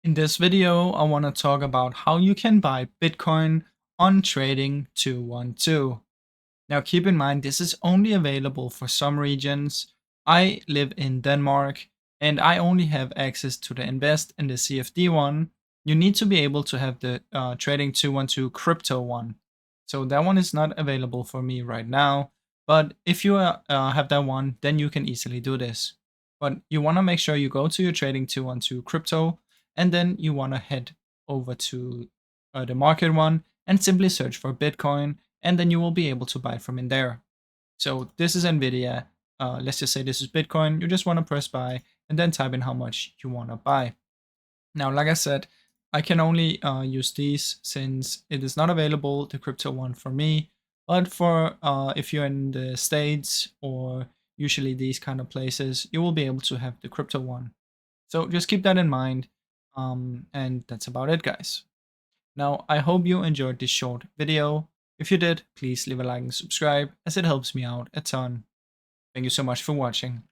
In this video, I want to talk about how you can buy Bitcoin on Trading 212. Now, keep in mind, this is only available for some regions. I live in Denmark and I only have access to the Invest and the CFD one. You need to be able to have the Trading 212 crypto one. So that one is not available for me right now. But if you have that one, then you can easily do this. But you want to make sure you go to your Trading 212 crypto and then you want to head over to the market one and simply search for Bitcoin, and then you will be able to buy from in there. So this is Nvidia. Let's just say this is Bitcoin. You just want to press buy and then type in how much you want to buy. Now, like I said, I can only use these since it is not available, the crypto one for me. But for if you're in the States or usually these kind of places, you will be able to have the crypto one. So just keep that in mind. And that's about it, guys. Now, I hope you enjoyed this short video. If you did, please leave a like and subscribe as it helps me out a ton. Thank you so much for watching.